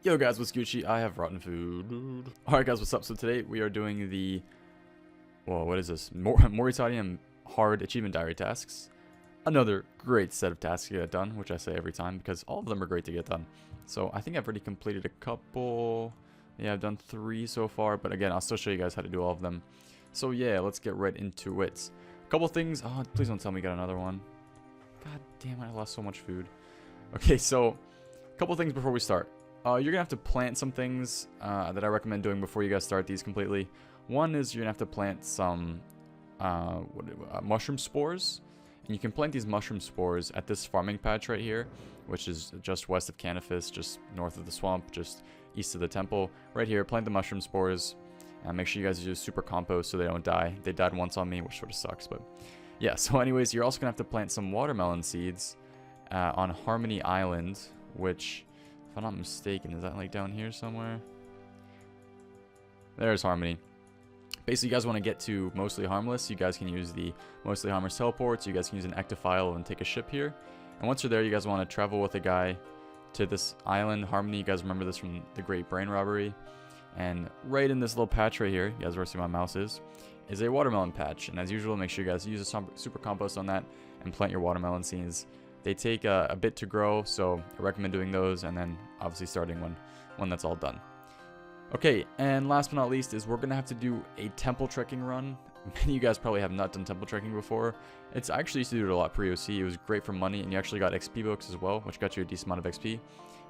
Yo guys, what's Gucci? I have rotten food. Alright guys, what's up? So today we are doing the, well, what is this? Morytania hard achievement diary tasks. Another great set of tasks to get done, which I say every time because all of them are great to get done. So I think I've already completed a couple. Yeah, I've done 3 so far, but again, I'll still show you guys how to do all of them. So yeah, let's get right into it. A couple things. Oh, please don't tell me you got another one. God damn it, I lost so much food. Okay, so a couple things before we start. You're going to have to plant some things that I recommend doing before you guys start these completely. One is you're going to have to plant some mushroom spores. And you can plant these mushroom spores at this farming patch right here, which is just west of Cannifis, just north of the swamp, just east of the temple. Right here, plant the mushroom spores. Make sure you guys use super compost so they don't die. They died once on me, which sort of sucks, but yeah. So anyways, you're also going to have to plant some watermelon seeds on Harmony Island, which, if I'm not mistaken, is that like down here somewhere? There's Harmony. Basically, you guys want to get to Mos'le Harmless. You guys can use the Mos'le Harmless teleports. You guys can use an ectophile and take a ship here. And once you're there, you guys want to travel with a guy to this island, Harmony. You guys remember this from the Great Brain Robbery. And right in this little patch right here, you guys where I see my mouse is a watermelon patch. And as usual, make sure you guys use a super compost on that and plant your watermelon seeds. They take a bit to grow, so I recommend doing those and then obviously starting when that's all done. Okay, and last but not least is we're going to have to do a temple trekking run. Many of you guys probably have not done temple trekking before. I actually used to do it a lot pre-OC. It was great for money, and you actually got XP books as well, which got you a decent amount of XP.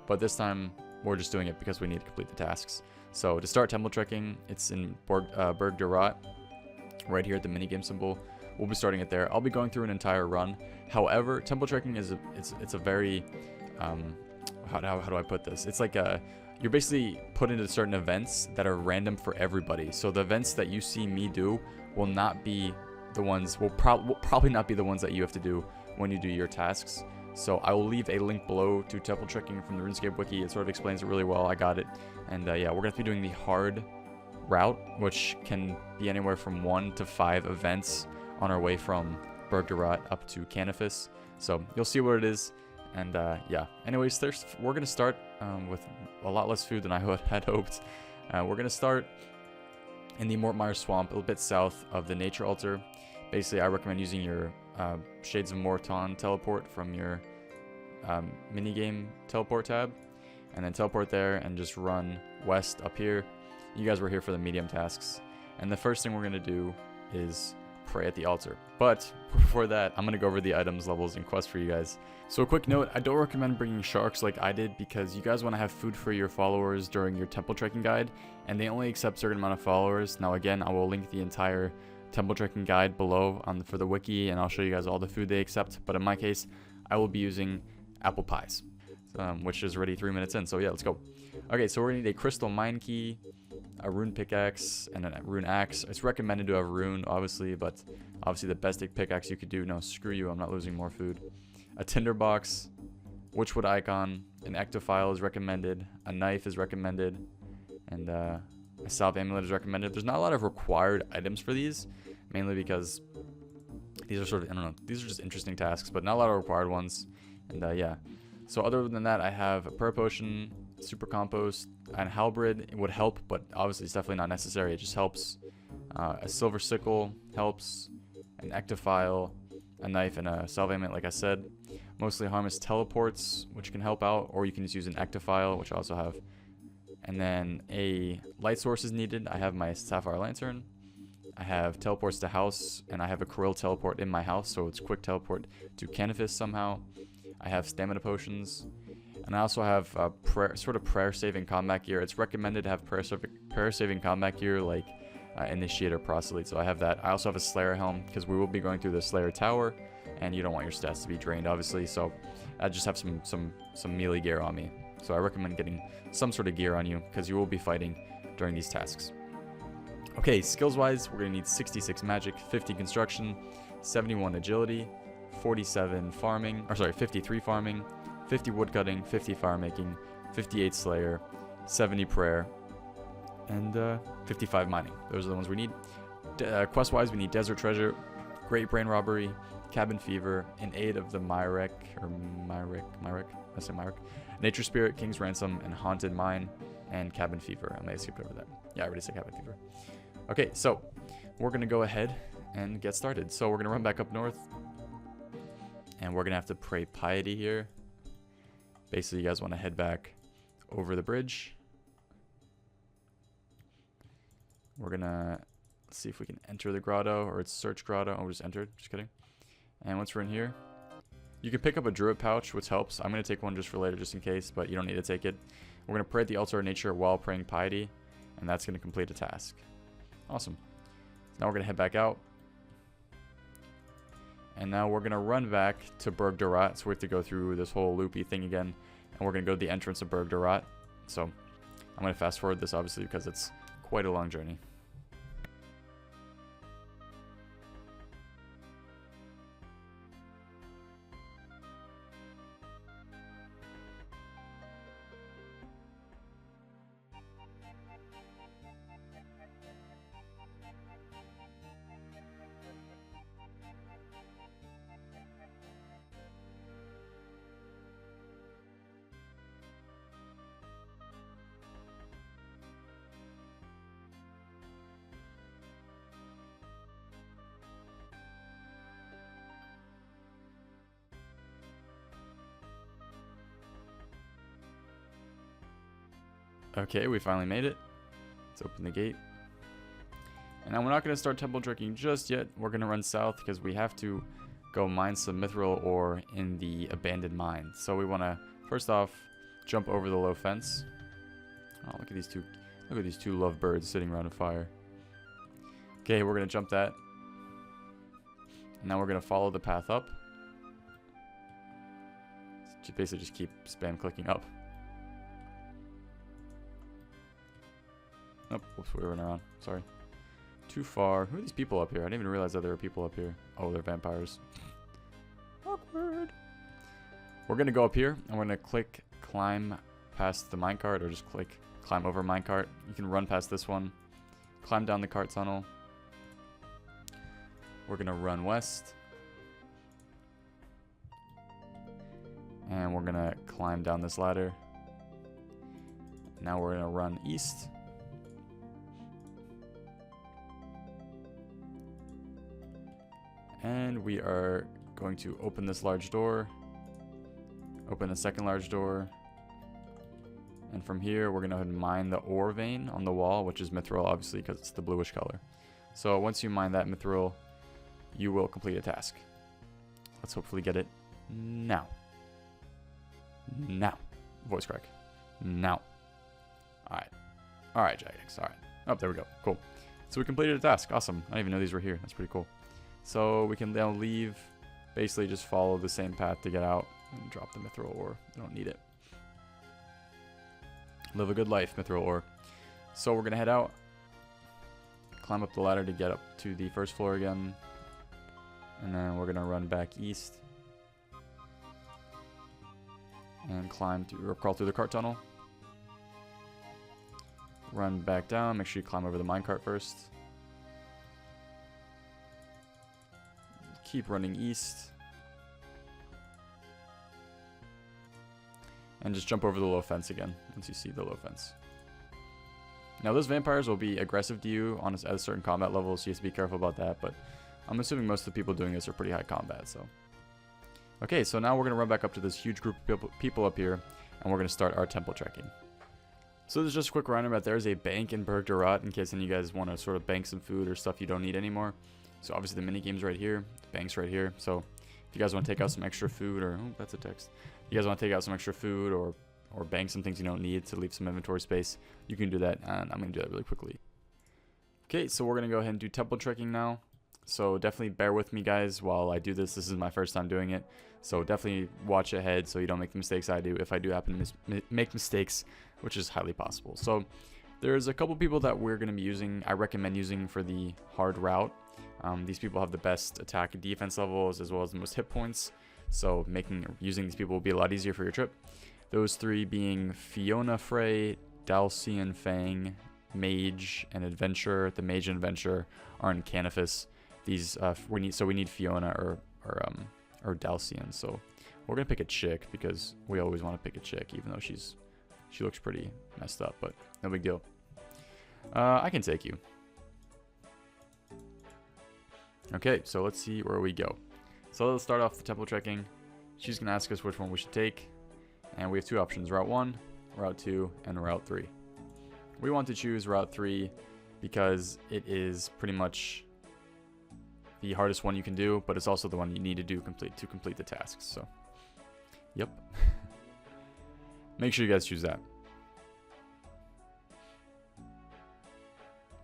But this time, we're just doing it because we need to complete the tasks. So to start temple trekking, it's in Berg de Rot, right here at the minigame symbol. We'll be starting it there. I'll be going through an entire run. However, temple trekking is it's a very how do I put this? It's like you're basically put into certain events that are random for everybody. So the events that you see me do will not be the ones will probably not be the ones that you have to do when you do your tasks. So I will leave a link below to temple trekking from the Runescape wiki. It sort of explains it really well. I got it, and yeah, we're gonna be doing the hard route, which can be anywhere from 1 to 5 events on our way from Berg de Rot up to Canifis. So you'll see what it is. And yeah, anyways, we're going to start with a lot less food than I had hoped. We're going to start in the Mortmire Swamp, a little bit south of the Nature Altar. Basically, I recommend using your Shades of Morton teleport from your minigame teleport tab. And then teleport there and just run west up here. You guys were here for the medium tasks. And the first thing we're going to do is pray at the altar. But before that, I'm going to go over the items, levels, and quests for you guys. So a quick note, I don't recommend bringing sharks like I did because you guys want to have food for your followers during your temple trekking guide, and they only accept a certain amount of followers. Now again, I will link the entire temple trekking guide below for the wiki, and I'll show you guys all the food they accept. But in my case, I will be using apple pies, which is already 3 minutes in. So yeah, let's go. Okay, so we're going to need a crystal mine key, a rune pickaxe, and a rune axe. It's recommended to have rune, obviously, but obviously the best pickaxe you could do. No, screw you, I'm not losing more food. A Tinderbox, Witchwood Icon, an ectophile is recommended, a knife is recommended, and a salve amulet is recommended. There's not a lot of required items for these, mainly because these are sort of, I don't know, these are just interesting tasks, but not a lot of required ones. And yeah, so other than that, I have a prayer potion, super compost, and halberd. It would help, but obviously it's definitely not necessary. It just helps. A silver sickle helps, an ectophile, a knife, and a salve amulet, like I said. Mos'le Harmless teleports, which can help out, or you can just use an ectophile, which I also have. And then a light source is needed. I have my sapphire lantern. I have teleports to house, and I have a Krill teleport in my house, so it's quick teleport to Cannafis somehow. I have stamina potions. And I also have prayer-saving combat gear. It's recommended to have prayer-saving combat gear like Initiate or Proselyte, so I have that. I also have a Slayer helm because we will be going through the Slayer Tower, and you don't want your stats to be drained, obviously, so I just have some melee gear on me. So I recommend getting some sort of gear on you because you will be fighting during these tasks. Okay, skills-wise, we're going to need 66 magic, 50 construction, 71 agility, 47 farming, or sorry, 53 farming, 50 woodcutting, 50 firemaking, 58 slayer, 70 prayer, and 55 mining. Those are the ones we need. Quest-wise, we need desert treasure, great brain robbery, Cabin Fever, in aid of the Myreque, I say Myreque, Nature Spirit, King's Ransom, and Haunted Mine, and Cabin Fever. I may have skipped over that. Yeah, I already said Cabin Fever. Okay, so we're going to go ahead and get started. So we're going to run back up north, and we're going to have to pray Piety here. Basically, you guys want to head back over the bridge. We're going to see if we can enter the grotto, or it's search grotto. Oh, we just entered. Just kidding. And once we're in here, you can pick up a druid pouch, which helps. I'm going to take one just for later, just in case, but you don't need to take it. We're going to pray at the altar of nature while praying Piety, and that's going to complete a task. Awesome. Now we're going to head back out. And now we're going to run back to Burg Durat, so we have to go through this whole loopy thing again. And we're going to go to the entrance of Burg Durat. So I'm going to fast forward this, obviously, because it's quite a long journey. Okay, we finally made it. Let's open the gate. And now we're not going to start temple trekking just yet. We're going to run south because we have to go mine some mithril ore in the abandoned mine. So we want to, first off, jump over the low fence. Oh, look at these two. Look at these two lovebirds sitting around a fire. Okay, we're going to jump that. And now we're going to follow the path up. Basically just keep spam clicking up. Oh, whoops, we went around. Sorry. Too far. Who are these people up here? I didn't even realize that there were people up here. Oh, they're vampires. Awkward. We're going to go up here, and we're going to click climb past the minecart, or just click climb over minecart. You can run past this one. Climb down the cart tunnel. We're going to run west. And we're going to climb down this ladder. Now we're going to run east. And we are going to open this large door, open a second large door, and from here we're going to mine the ore vein on the wall, which is mithril, obviously, because it's the bluish color. So once you mine that mithril, you will complete a task. Let's hopefully get it now. Now. Voice crack. Now. Alright. Alright, Jagex. Alright. Oh, there we go. Cool. So we completed a task. Awesome. I didn't even know these were here. That's pretty cool. So we can now leave, basically just follow the same path to get out and drop the mithril ore. We don't need it. Live a good life, mithril ore. So we're going to head out, climb up the ladder to get up to the first floor again, and then we're going to run back east and climb through, or crawl through the cart tunnel. Run back down, make sure you climb over the minecart first. Keep running east. And just jump over the low fence again once you see the low fence. Now those vampires will be aggressive to you on at a certain combat level, so you have to be careful about that, but I'm assuming most of the people doing this are pretty high combat, so. Okay, so now we're going to run back up to this huge group of people up here, and we're going to start our temple trekking. So there's just a quick roundabout. There's a bank in Burg Durat in case any of you guys want to sort of bank some food or stuff you don't need anymore. So obviously the mini game's right here, the bank's right here. So if you guys want to take out some extra food, or oh, that's a text. If you guys want to take out some extra food or bank some things you don't need to leave some inventory space, you can do that, and I'm going to do that really quickly. Okay, so we're going to go ahead and do temple trekking now. So definitely bear with me, guys, while I do this. This is my first time doing it, so definitely watch ahead so you don't make the mistakes I do if I do happen to make mistakes, which is highly possible. So there's a couple people that we're going to be using, I recommend using for the hard route. These people have the best attack and defense levels as well as the most hit points, so using these people will be a lot easier for your trip. Those three being Fiona Frey, Dalcian Fang, Mage, and Adventurer. The Mage and Adventurer are in Cannifis. These we need Fiona or Dalcian. So we're gonna pick a chick because we always want to pick a chick, even though she looks pretty messed up, but no big deal. I can take you. Okay, so let's see where we go. So let's start off the temple trekking. She's gonna ask us which one we should take, and we have two options: Route 1, Route 2, and Route 3. We want to choose Route 3 because it is pretty much the hardest one you can do, but it's also the one you need to do to complete the tasks. So, yep. Make sure you guys choose that.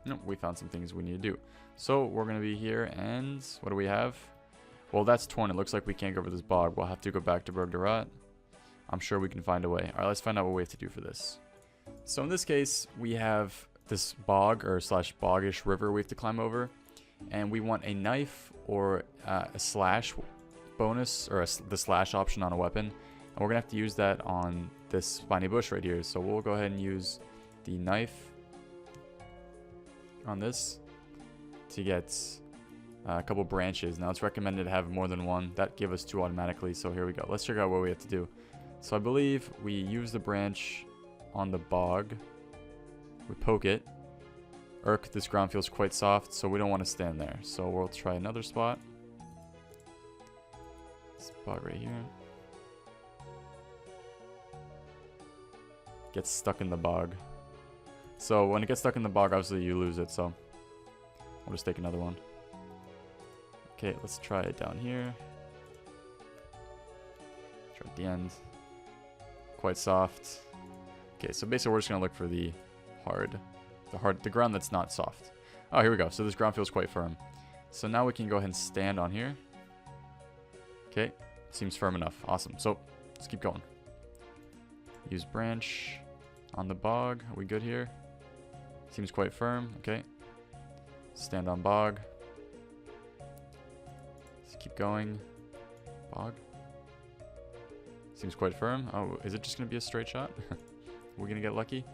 Nope, we found some things we need to do. So we're gonna be here, and what do we have? Well, that's torn. It looks like we can't go over this bog. We'll have to go back to Bergdarat. I'm sure we can find a way. All right, let's find out what we have to do for this. So in this case, we have this bog or slash boggish river we have to climb over, and we want a knife or a slash bonus or the slash option on a weapon, and we're gonna have to use that on this spiny bush right here. So we'll go ahead and use the knife on this to get a couple branches. Now it's recommended to have more than one. That give us 2 automatically. So here we go. Let's check out what we have to do. So I believe we use the branch on the bog. We poke it. This ground feels quite soft, so we don't want to stand there. So we'll try another spot. Spot right here. Gets stuck in the bog. So when it gets stuck in the bog, obviously you lose it. So we'll just take another one. Okay, let's try it down here. Try at the end. Quite soft. Okay, so basically we're just gonna look for the ground that's not soft. Oh, here we go. So this ground feels quite firm. So now we can go ahead and stand on here. Okay, seems firm enough. Awesome. So let's keep going. Use branch on the bog. Are we good here? Seems quite firm. Okay. Stand on bog. Let's keep going. Bog. Seems quite firm. Oh, is it just going to be a straight shot? We're going to get lucky?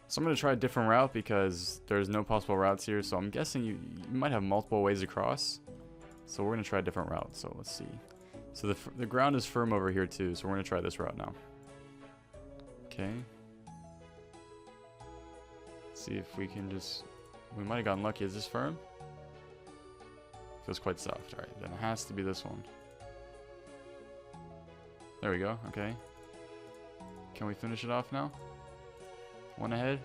So I'm going to try a different route because there's no possible routes here. So I'm guessing you might have multiple ways across. So we're going to try a different route. So let's see. So the ground is firm over here too. So we're going to try this route now. Okay. Let's see if we can just... We might have gotten lucky. Is this firm? Feels quite soft. Alright, then it has to be this one. There we go. Okay. Can we finish it off now? One ahead.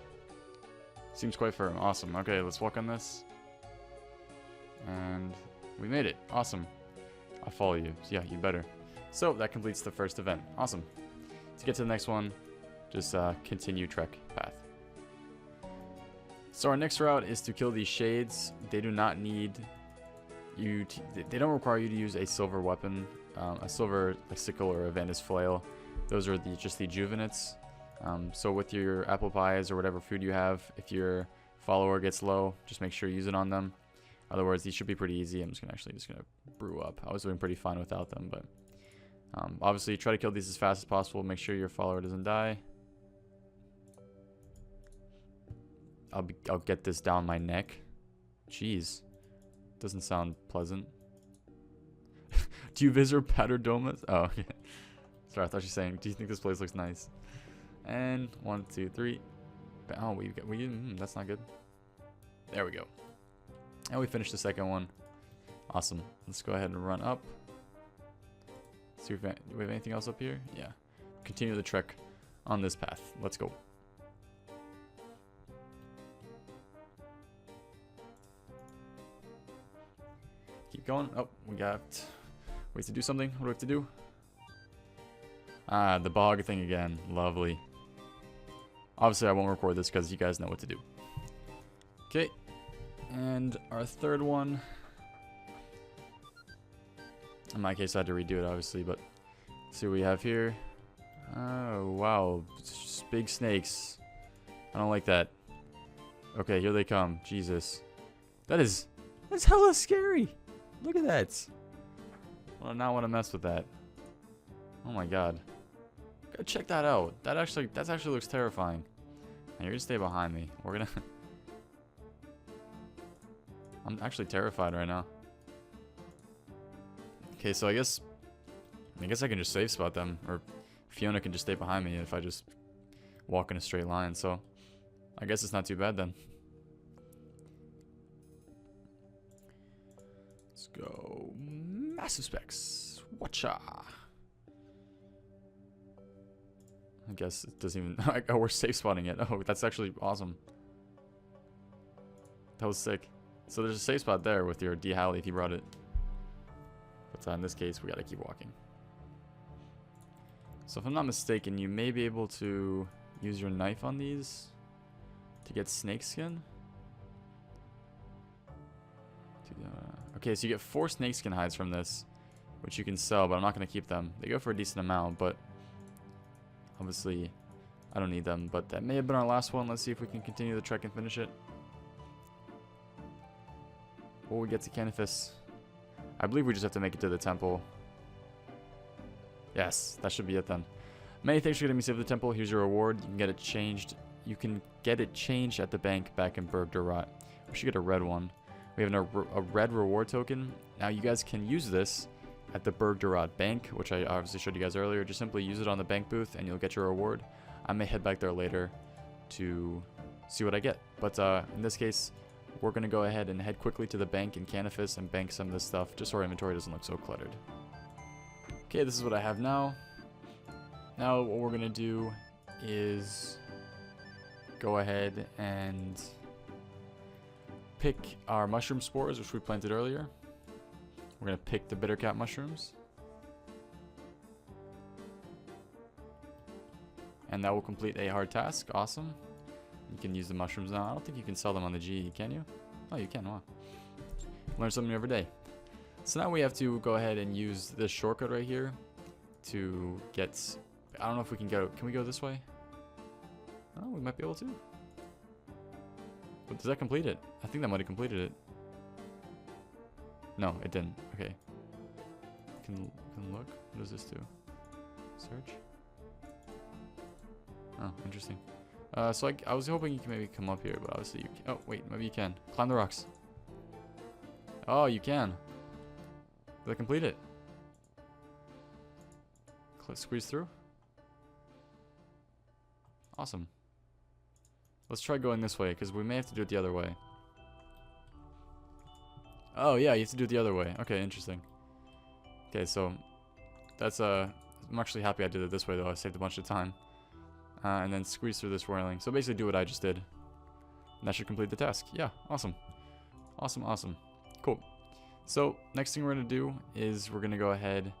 Seems quite firm. Awesome. Okay, let's walk on this. And we made it. Awesome. I'll follow you. Yeah, you better. So that completes the first event. Awesome. To get to the next one, just continue trek path. So our next route is to kill these shades. They do not need you to, they don't require you to use a silver weapon, a silver sickle or a Vanda's flail. Those are just the Juvenates. So with your apple pies or whatever food you have, if your follower gets low, just make sure you use it on them. Otherwise, these should be pretty easy. I'm just gonna brew up. I was doing pretty fine without them, but obviously try to kill these as fast as possible. Make sure your follower doesn't die. I'll get this down my neck. Jeez, doesn't sound pleasant. Do you visit Paterdomus? Oh, okay. Sorry, I thought you were saying, do you think this place looks nice? And 1, 2, 3. Oh, that's not good. There we go. And we finished the second one. Awesome. Let's go ahead and run up. See if do we have anything else up here? Yeah. Continue the trek on this path. Let's go. Keep going. Oh, we have to do something. What do we have to do? Ah, the bog thing again. Lovely. Obviously, I won't record this because you guys know what to do. Okay. And our third one. In my case, I had to redo it, obviously, but let's see what we have here. Oh, wow. Just big snakes. I don't like that. Okay, here they come. Jesus. That's hella scary. Look at that. Well, I not want to mess with that. Oh my god. Go check that out. That actually looks terrifying. Now, you're gonna stay behind me. We're gonna... I'm actually terrified right now. Okay, so I guess I can just safe spot them, or Fiona can just stay behind me if I just walk in a straight line. So I guess it's not too bad then. Let's go massive specs. Watcha. I guess it doesn't even. Oh, we're safe spotting it. Oh, that's actually awesome. That was sick. So there's a safe spot there with your D-Halley if you brought it. But in this case, we gotta keep walking. So if I'm not mistaken, you may be able to use your knife on these to get snake skin. Okay, so you get 4 snakeskin hides from this, which you can sell, but I'm not going to keep them. They go for a decent amount, but obviously I don't need them. But that may have been our last one. Let's see if we can continue the trek and finish it. Or we get to Canifis. I believe we just have to make it to the temple. Yes, that should be it then. Many thanks for getting me saved the temple. Here's your reward. You can get it changed. You can get it changed at the bank back in Bergdarat. We should get a red one. We have a red reward token. Now you guys can use this at the Bergdarat bank, which I obviously showed you guys earlier. Just simply use it on the bank booth and you'll get your reward. I may head back there later to see what I get. But in this case, we're going to go ahead and head quickly to the bank in Cannafis and bank some of this stuff just so our inventory doesn't look so cluttered. Okay, this is what I have now. Now what we're going to do is go ahead and pick our mushroom spores, which we planted earlier. We're going to pick the bittercap mushrooms. And that will complete a hard task. Awesome. You can use the mushrooms now. I don't think you can sell them on the G, can you? Oh, you can. Wow. Learn something new every day. So now we have to go ahead and use this shortcut right here to get... I don't know if we can go... Can we go this way? Oh, we might be able to. But does that complete it? I think that might have completed it. No, it didn't. Okay. Can look. What does this do? Search. Oh, interesting. So I was hoping you can maybe come up here, but obviously you can. Oh, wait, maybe you can. Climb the rocks. Oh, you can. Did I complete it? Squeeze through. Awesome. Let's try going this way, because we may have to do it the other way. Oh, yeah, you have to do it the other way. Okay, interesting. Okay, so that's, I'm actually happy I did it this way, though. I saved a bunch of time. And then squeeze through this whirling. So basically do what I just did. And that should complete the task. Yeah, awesome. Awesome, awesome. Cool. So, next thing we're going to do is we're going to go ahead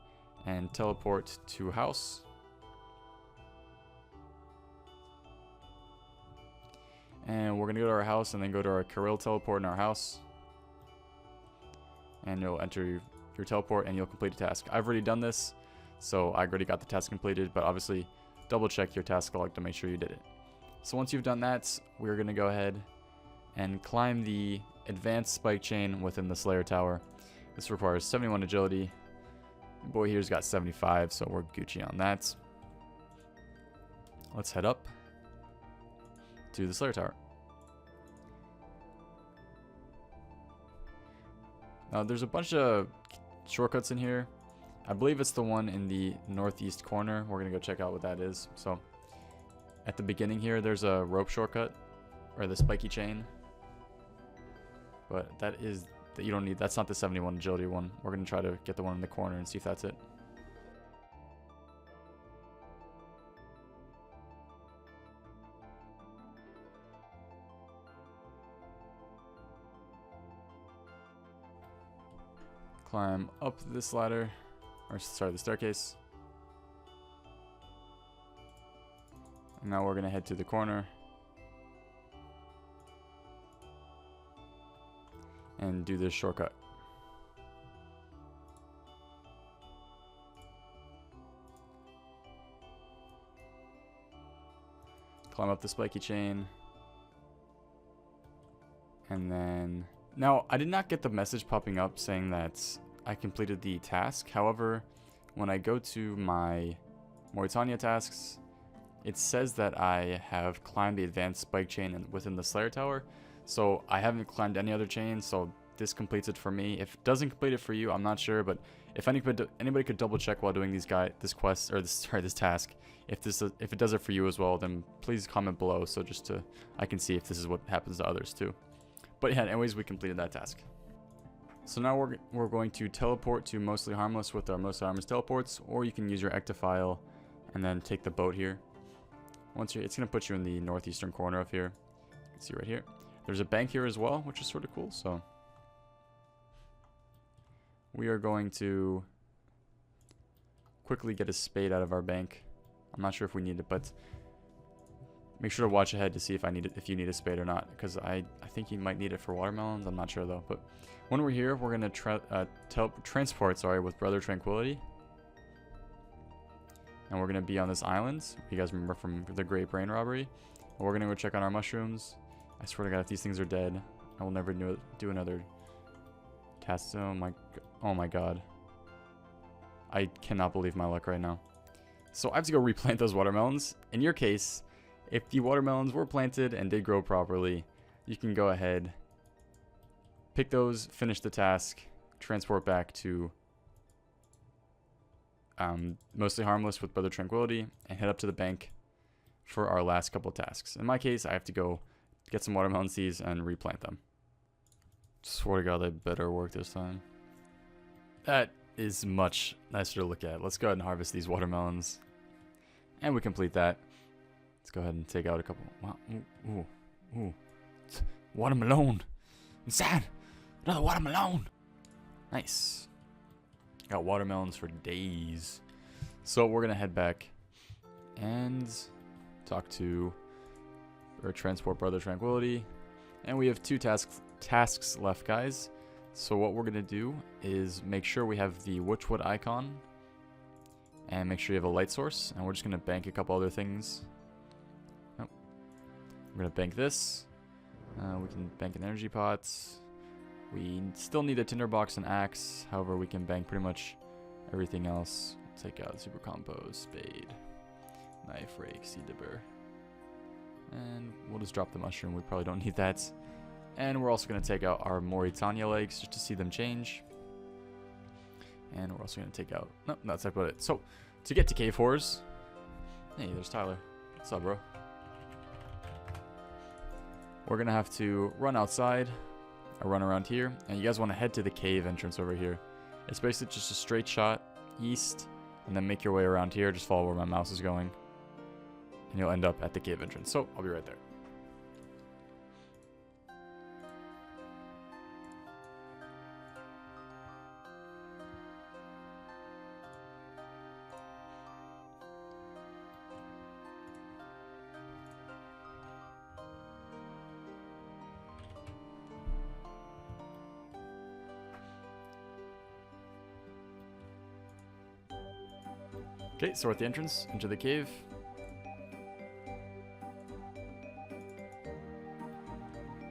and teleport to house. And we're going to go to our house and then go to our Kirill teleport in our house. And you'll enter your teleport and you'll complete a task. I've already done this, so I already got the task completed, but obviously double check your task log to make sure you did it. So once you've done that, we're going to go ahead and climb the advanced spike chain within the Slayer Tower. This requires 71 agility. Boy here's got 75, so we're Gucci on that. Let's head up to the Slayer Tower. Now there's a bunch of shortcuts in here. I believe it's the one in the northeast corner. We're going to go check out what that is. So at the beginning here, there's a rope shortcut, or the spiky chain. But that is, that you don't need, that's not the 71 agility one. We're going to try to get the one in the corner and see if that's it. Climb up this ladder, or sorry, the staircase. And now we're going to head to the corner and do this shortcut. climb up the spiky chain. And then... Now, I did not get the message popping up saying that I completed the task. However, when I go to my Morytania tasks, it says that I have climbed the advanced spike chain within the Slayer Tower. So I haven't climbed any other chains, so this completes it for me. If it doesn't complete it for you, I'm not sure, but if anybody could double check while doing this quest, or this task, if it does it for you as well, then please comment below, so I can see if this is what happens to others too. But yeah, anyways, we completed that task. So now we're going to teleport to Mos'le Harmless with our Mos'le Harmless teleports, or you can use your ectophile and then take the boat here. It's going to put you in the northeastern corner of here. You can see right here. There's a bank here as well, which is sort of cool. So we are going to quickly get a spade out of our bank. I'm not sure if we need it, but make sure to watch ahead to see if you need a spade or not, because I think you might need it for watermelons. I'm not sure though. But when we're here, we're going to transport with Brother Tranquility. And we're going to be on this island. You guys remember from the Great Brain Robbery. And we're going to go check on our mushrooms. I swear to God, if these things are dead, I will never do another task. Oh my God. I cannot believe my luck right now. So I have to go replant those watermelons. In your case, if the watermelons were planted and did grow properly, you can go ahead, pick those, finish the task, transport back to Mos'le Harmless with Brother Tranquility, and head up to the bank for our last couple tasks. In my case, I have to go get some watermelon seeds and replant them. Swear to God, they better work this time. That is much nicer to look at. Let's go ahead and harvest these watermelons. And we complete that. Let's go ahead and take out a couple. Wow. Ooh. Watermelon. I'm sad. Another watermelon. Nice. Got watermelons for days. So we're going to head back and talk to or transport Brother Tranquility. And we have 2 tasks left, guys. So what we're going to do is make sure we have the Witchwood Icon and make sure you have a light source. And we're just going to bank a couple other things. Oh. We're going to bank this. We can bank an energy pot. We still need a tinderbox and axe. However, we can bank pretty much everything else. Take out super compost, spade, knife, rake, seed dipper. And we'll just drop the mushroom. We probably don't need that. And we're also going to take out our Morytania legs just to see them change. And we're also going to take out... No, that's about it. So, to get to cave 4s... Hey, there's Tyler. What's up, bro? We're going to have to run outside. Or run around here. And you guys want to head to the cave entrance over here. It's basically just a straight shot east. And then make your way around here. Just follow where my mouse is going. And you'll end up at the cave entrance. So, I'll be right there. Okay, so we're at the entrance into the cave.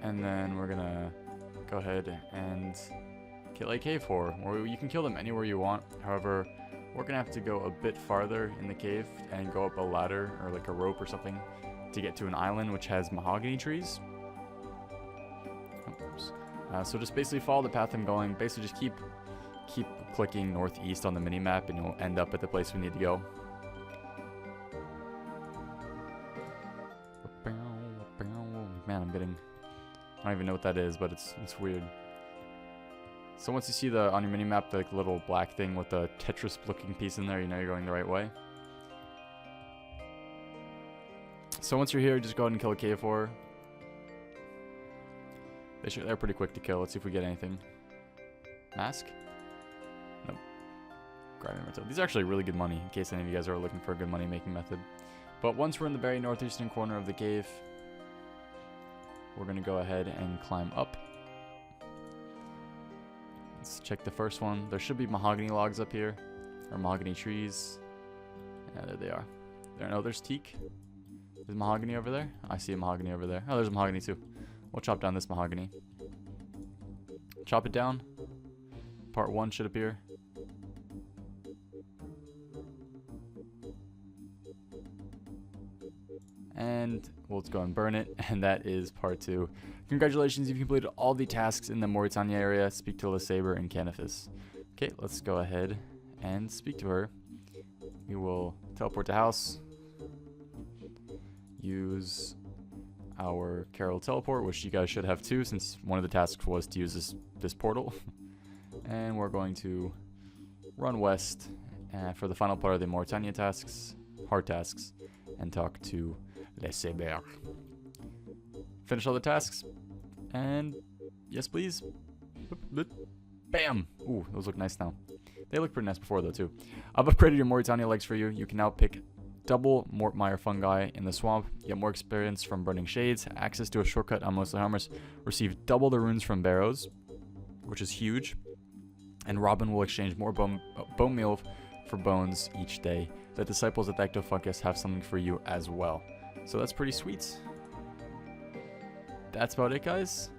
And then we're gonna go ahead and kill a cave 4. Or you can kill them anywhere you want. However, we're gonna have to go a bit farther in the cave and go up a ladder or like a rope or something to get to an island which has mahogany trees. Oops. So just basically follow the path I'm going. Basically just keep clicking northeast on the mini-map and you'll end up at the place we need to go. Man, I don't even know what that is, but it's weird. So once you see on your mini-map the little black thing with the Tetris looking piece in there, you know you're going the right way. So once you're here, just go ahead and kill a cave 4. They're pretty quick to kill. Let's see if we get anything. Mask? Nope. Grinding metal. These are actually really good money, in case any of you guys are looking for a good money making method. But once we're in the very northeastern corner of the cave, we're going to go ahead and climb up. Let's check the first one. There should be mahogany logs up here, or mahogany trees. Yeah, there they are. No, there's teak. Is mahogany over there? I see a mahogany over there. Oh, there's a mahogany too. We'll chop down this mahogany. Chop it down. Part 1 should appear. And we'll go and burn it. And that is part 2. Congratulations, you've completed all the tasks in the Morytania area. Speak to Saber and Canifis. Okay, let's go ahead and speak to her. We will teleport to house. Use our Carol teleport, which you guys should have too, since one of the tasks was to use this portal. And we're going to run west for the final part of the Morytania tasks, hard tasks, and talk to Saber. Finish all the tasks, and yes please. Bam! Ooh, those look nice now. They looked pretty nice before though too. I've upgraded your Morytania legs for you. You can now pick double Mortmire fungi in the swamp, get more experience from burning shades, access to a shortcut on Mos'le Harmless, receive double the runes from barrows, which is huge, and Robin will exchange more bone meal for bones each day. The disciples at the Ectofungus have something for you as well. So that's pretty sweet. That's about it, guys.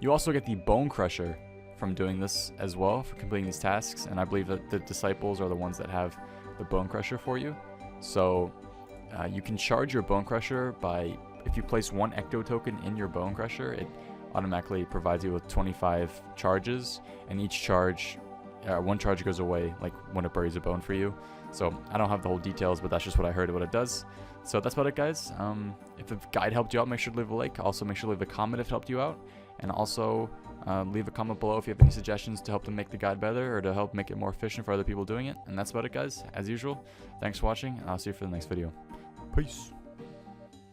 You also get the Bone Crusher from doing this as well, for completing these tasks, and I believe that the disciples are the ones that have the Bone Crusher for you. So you can charge your Bone Crusher by, if you place 1 Ecto token in your Bone Crusher, it automatically provides you with 25 charges, and each charge, 1 charge goes away like when it buries a bone for you. So I don't have the whole details, but that's just what I heard what it does. So that's about it, guys. If the guide helped you out, make sure to leave a like. Also make sure to leave a comment if it helped you out, and also leave a comment below if you have any suggestions to help them make the guide better or to help make it more efficient for other people doing it. And that's about it, guys. As usual, thanks for watching, and I'll see you for the next video. Peace.